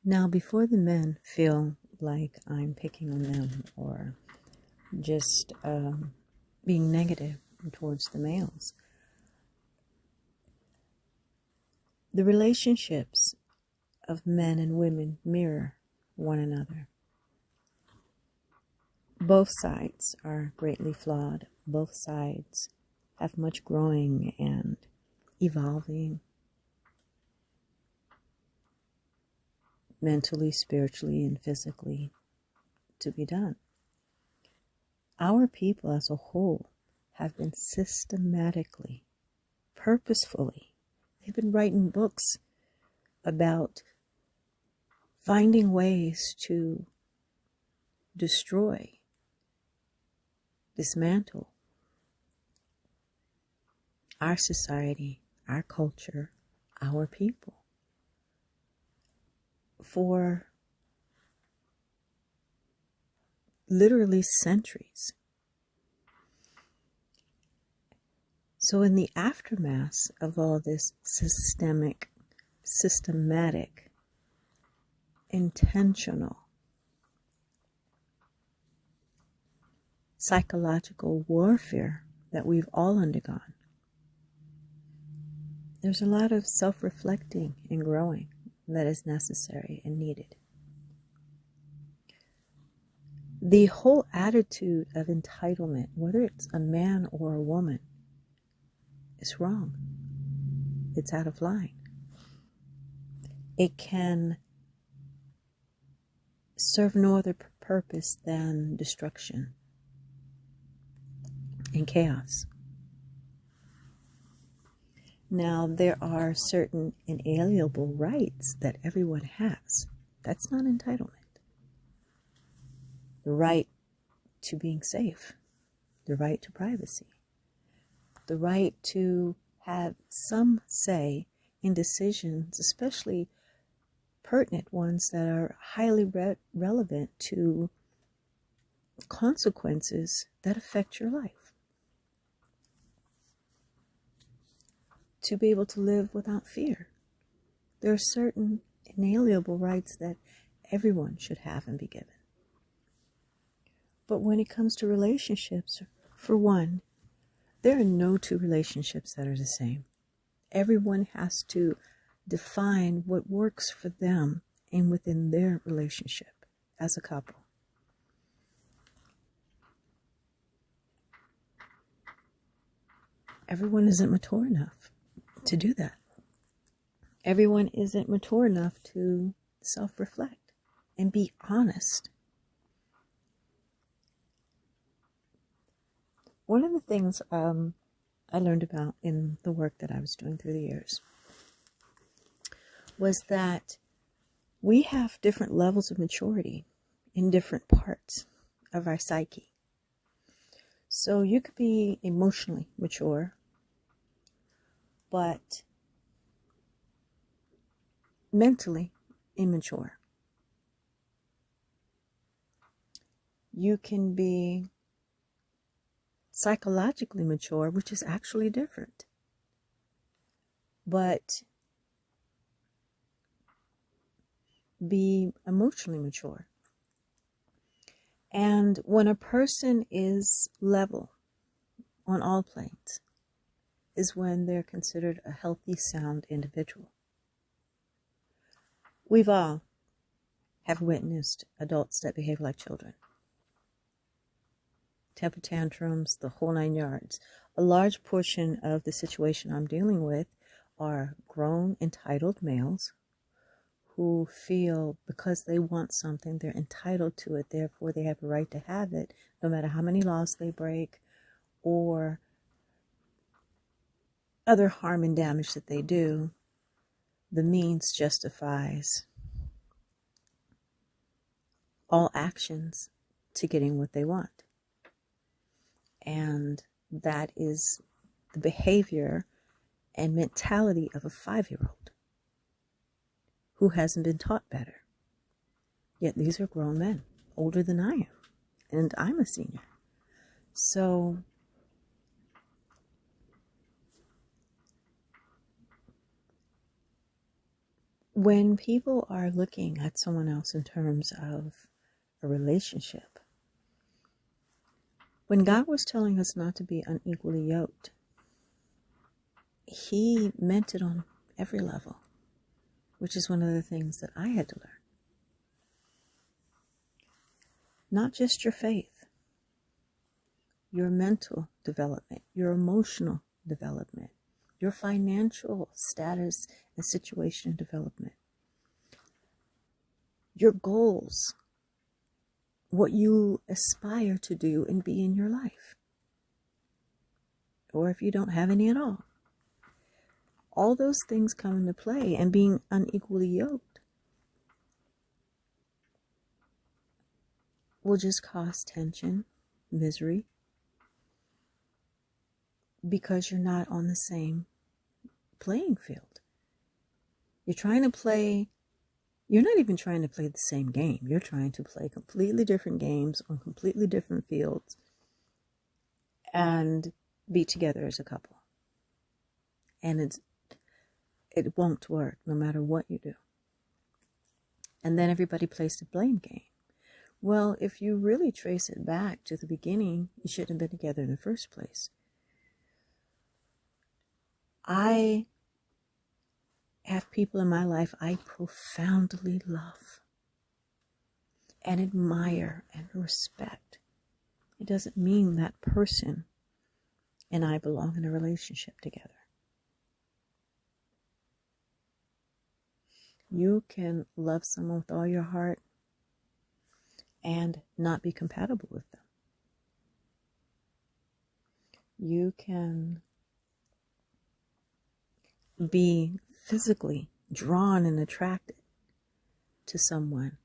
Now, before the men feel like I'm picking on them or just being negative towards the males, the relationships of men and women mirror one another. Both sides are greatly flawed. Both sides have much growing and evolving mentally, spiritually, and physically to be done. Our people as a whole have been systematically, purposefully, they've been writing books about finding ways to destroy, dismantle our society, our culture, our people for literally centuries. So in the aftermath of all this systematic, intentional, psychological warfare that we've all undergone, there's a lot of self-reflecting and growing that is necessary and needed. The whole attitude of entitlement, whether it's a man or a woman, is wrong. It's out of line. It can serve no other purpose than destruction and chaos. Now, there are certain inalienable rights that everyone has. That's not entitlement. The right to being safe, the right to privacy, the right to have some say in decisions, especially pertinent ones that are highly relevant to consequences that affect your life. To be able to live without fear. There are certain inalienable rights that everyone should have and be given. But when it comes to relationships, for one, there are no two relationships that are the same. Everyone has to define what works for them and within their relationship as a couple. Everyone isn't mature enough to do that. Everyone isn't mature enough to self-reflect and be honest. One of the things I learned about in the work that I was doing through the years was that we have different levels of maturity in different parts of our psyche. So you could be emotionally mature, but mentally immature. You can be psychologically mature, which is actually different, but be emotionally mature. And when a person is level on all planes, is when they're considered a healthy, sound individual. We've all have witnessed adults that behave like children. Temper tantrums, the whole 9 yards. A large portion of the situation I'm dealing with are grown, entitled males who feel because they want something, they're entitled to it, therefore they have a right to have it, no matter how many laws they break or other harm and damage that they do. The means justifies all actions to getting what they want. And that is the behavior and mentality of a 5-year-old who hasn't been taught better. Yet these are grown men, older than I am, and I'm a senior. So When people are looking at someone else in terms of a relationship, when God was telling us not to be unequally yoked, He meant it on every level, which is one of the things that I had to learn. Not just your faith, your mental development, your emotional development, your financial status and situation development, your goals, what you aspire to do and be in your life, or if you don't have any at all those things come into play, and being unequally yoked will just cause tension, misery, because you're not on the same playing field. You're not even trying to play the same game. You're trying to play completely different games on completely different fields and be together as a couple. And it won't work no matter what you do. And then everybody plays the blame game. Well, if you really trace it back to the beginning, you shouldn't have been together in the first place. I have people in my life I profoundly love and admire and respect. It doesn't mean that person and I belong in a relationship together. You can love someone with all your heart and not be compatible with them. You can be physically drawn and attracted to someone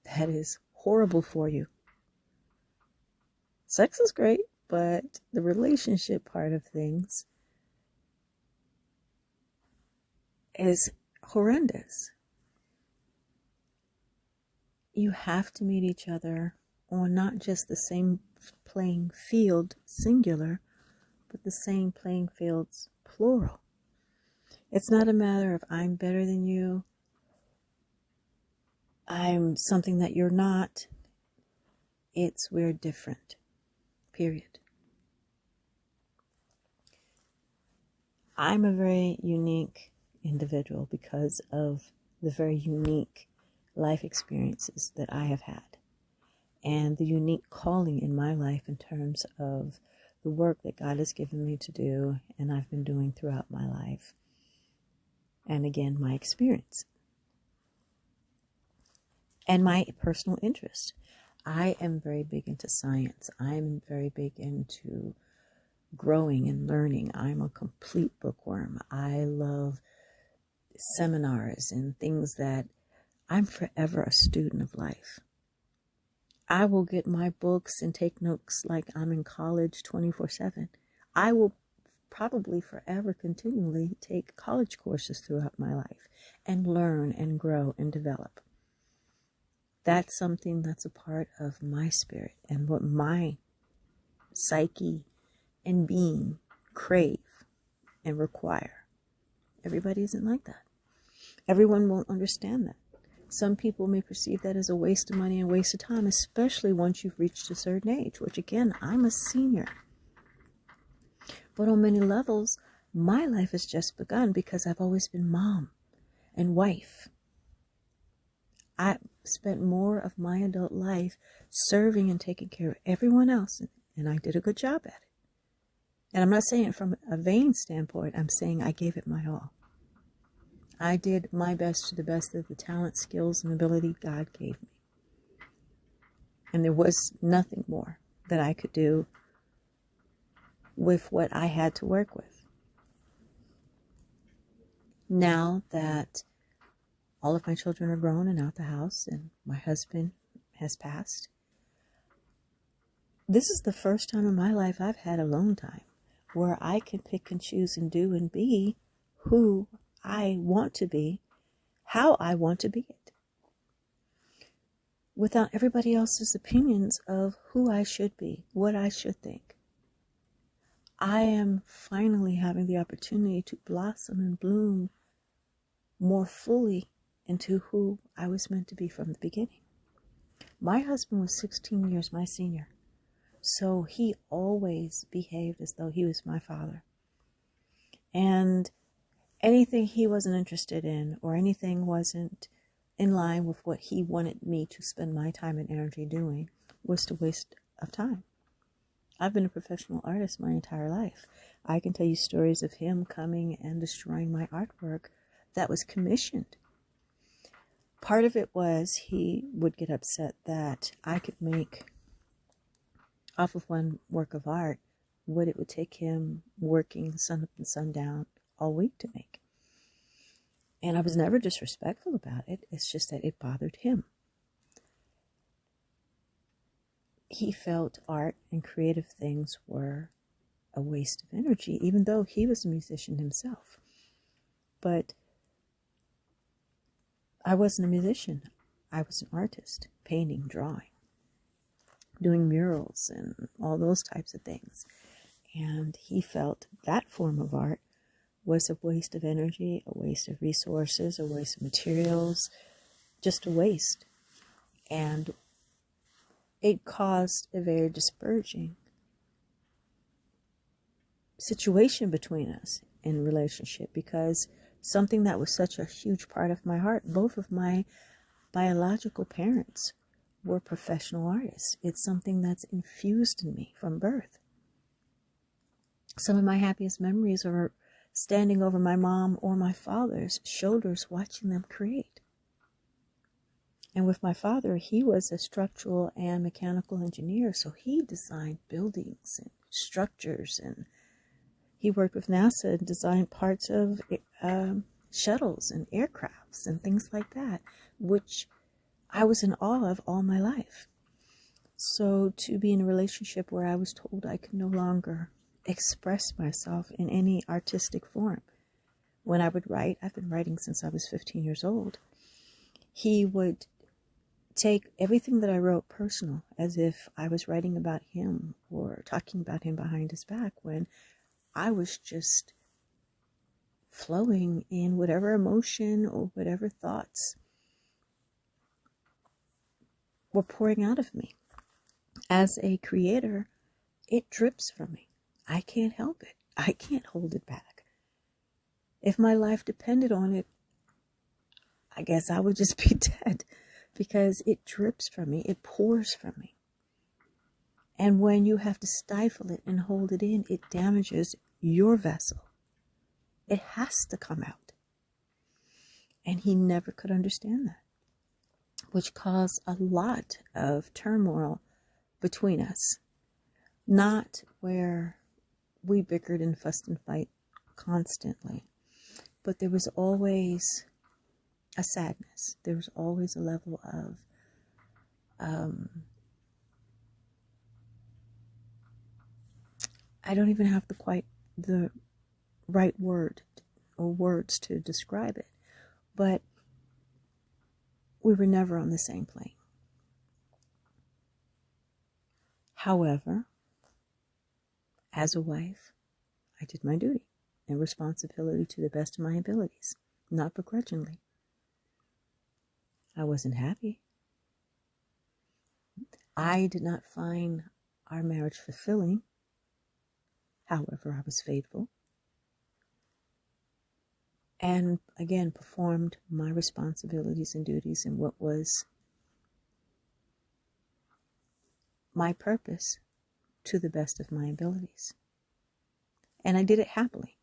that is horrible for you. Sex is great, but the relationship part of things is horrendous. You have to meet each other on not just the same playing field, singular, but the same playing fields, plural. It's not a matter of I'm better than you, I'm something that you're not. It's we're different, period. I'm a very unique individual because of the very unique life experiences that I have had and the unique calling in my life in terms of the work that God has given me to do and I've been doing throughout my life. And again, my experience and my personal interest. I am very big into science. I'm very big into growing and learning. I'm a complete bookworm. I love seminars and things that I'm forever a student of life. I will get my books and take notes like I'm in college 24/7. I will probably forever continually take college courses throughout my life and learn and grow and develop. That's something that's a part of my spirit and what my psyche and being crave and require. Everybody isn't like that. Everyone won't understand that. Some people may perceive that as a waste of money and waste of time, especially once you've reached a certain age, which again, I'm a senior. But on many levels, my life has just begun because I've always been mom and wife. I spent more of my adult life serving and taking care of everyone else, and I did a good job at it. And I'm not saying it from a vain standpoint. I'm saying I gave it my all. I did my best to the best of the talent, skills, and ability God gave me. And there was nothing more that I could do with what I had to work with. Now that all of my children are grown and out the house and my husband has passed, this is the first time in my life I've had alone time where I can pick and choose and do and be who I want to be, how I want to be it, without everybody else's opinions of who I should be, what I should think. I am finally having the opportunity to blossom and bloom more fully into who I was meant to be from the beginning. My husband was 16 years my senior, so he always behaved as though he was my father. And anything he wasn't interested in, or anything wasn't in line with what he wanted me to spend my time and energy doing, was a waste of time. I've been a professional artist my entire life. I can tell you stories of him coming and destroying my artwork that was commissioned. Part of it was he would get upset that I could make off of one work of art what it would take him working sun up and sundown all week to make. And I was never disrespectful about it. It's just that it bothered him. He felt art and creative things were a waste of energy, even though he was a musician himself. But I wasn't a musician. I was an artist, painting, drawing, doing murals and all those types of things. And he felt that form of art was a waste of energy, a waste of resources, a waste of materials, just a waste. And it caused a very disparaging situation between us in relationship, because something that was such a huge part of my heart, both of my biological parents were professional artists. It's something that's infused in me from birth. Some of my happiest memories are standing over my mom or my father's shoulders watching them create. And with my father, he was a structural and mechanical engineer, so he designed buildings and structures, and he worked with NASA and designed parts of shuttles and aircrafts and things like that, which I was in awe of all my life. So to be in a relationship where I was told I could no longer express myself in any artistic form. When I would write, I've been writing since I was 15 years old, he would take everything that I wrote personal, as if I was writing about him or talking about him behind his back, when I was just flowing in whatever emotion or whatever thoughts were pouring out of me. As a creator, it drips from me. I can't help it. I can't hold it back. If my life depended on it, I guess I would just be dead, because it drips from me. It pours from me. And when you have to stifle it and hold it in, it damages your vessel. It has to come out. And he never could understand that, which caused a lot of turmoil between us. Not where we bickered and fussed and fight constantly, but there was always a sadness. There was always a level of I don't even have the right word or words to describe it, but we were never on the same plane. However, as a wife, I did my duty and responsibility to the best of my abilities, not begrudgingly. I wasn't happy. I did not find our marriage fulfilling. However, I was faithful. And again, performed my responsibilities and duties in what was my purpose to the best of my abilities. And I did it happily.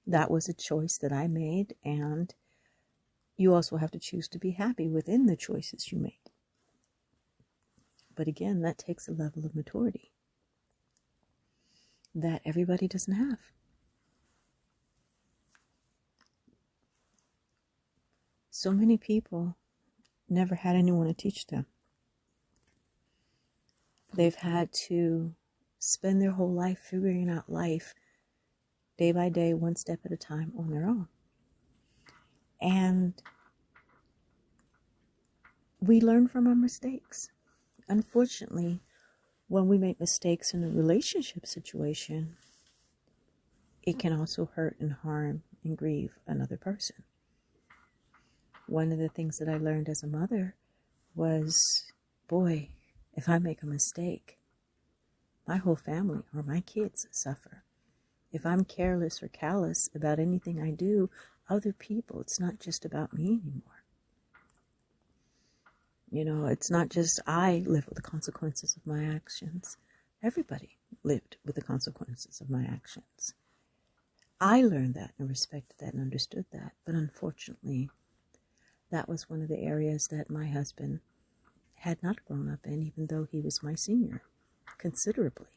That was a choice that I made, and you also have to choose to be happy within the choices you make. But again, that takes a level of maturity that everybody doesn't have. So many people never had anyone to teach them. They've had to spend their whole life figuring out life day by day, one step at a time on their own. And we learn from our mistakes. Unfortunately, when we make mistakes in a relationship situation, it can also hurt and harm and grieve another person. one of the things that I learned as a mother was, boy, if I make a mistake, my whole family or my kids suffer. If I'm careless or callous about anything I do, other people, it's not just about me anymore. You know, it's not just I live with the consequences of my actions. Everybody lived with the consequences of my actions. I learned that and respected that and understood that. But unfortunately, that was one of the areas that my husband had not grown up in, even though he was my senior considerably.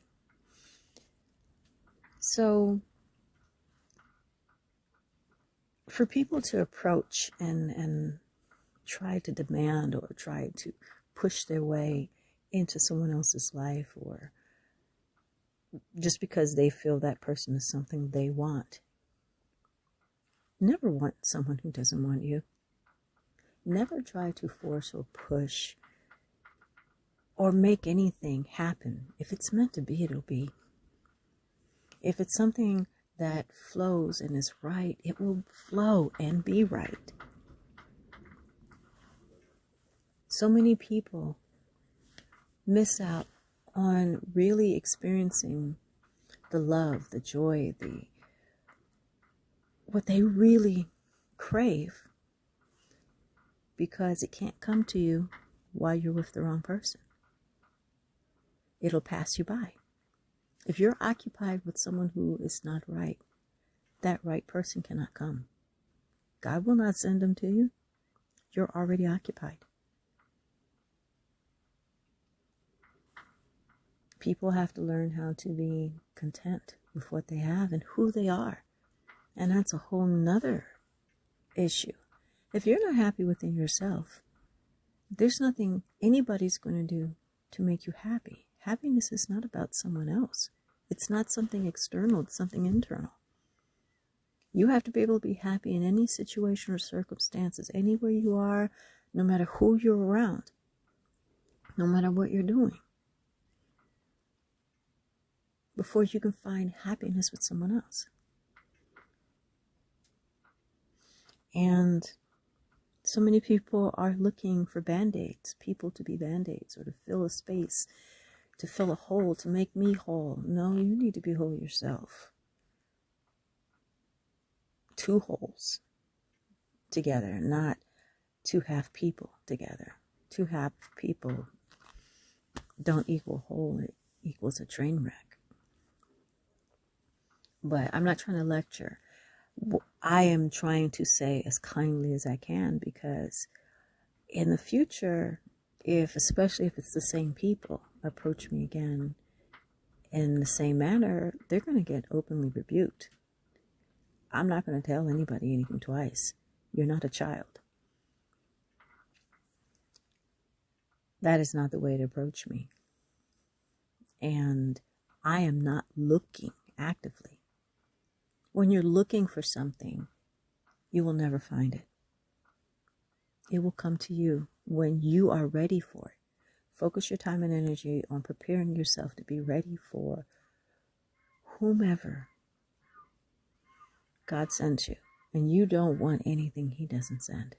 So for people to approach and try to demand or try to push their way into someone else's life, or just because they feel that person is something they want, never want someone who doesn't want you. Never try to force or push or make anything happen. If it's meant to be, it'll be. If it's something that flows and is right, it will flow and be right. So many people miss out on really experiencing the love, the joy, what they really crave, because it can't come to you while you're with the wrong person. It'll pass you by. If you're occupied with someone who is not right, that right person cannot come. God will not send them to you. You're already occupied. People have to learn how to be content with what they have and who they are. And that's a whole nother issue. If you're not happy within yourself, there's nothing anybody's going to do to make you happy. Happiness is not about someone else. It's not something external, it's something internal. You have to be able to be happy in any situation or circumstances, anywhere you are, no matter who you're around, no matter what you're doing, before you can find happiness with someone else. And so many people are looking for band-aids, people to be band-aids, or to fill a space, to fill a hole, to make me whole. No, you need to be whole yourself. Two wholes together, not two half people together. Two half people don't equal whole, it equals a train wreck. But I'm not trying to lecture. I am trying to say as kindly as I can, because in the future, especially if it's the same people approach me again in the same manner, they're going to get openly rebuked. I'm not going to tell anybody anything twice. You're not a child. That is not the way to approach me. And I am not looking actively. When you're looking for something, you will never find it. It will come to you when you are ready for it. Focus your time and energy on preparing yourself to be ready for whomever God sends you. And you don't want anything He doesn't send.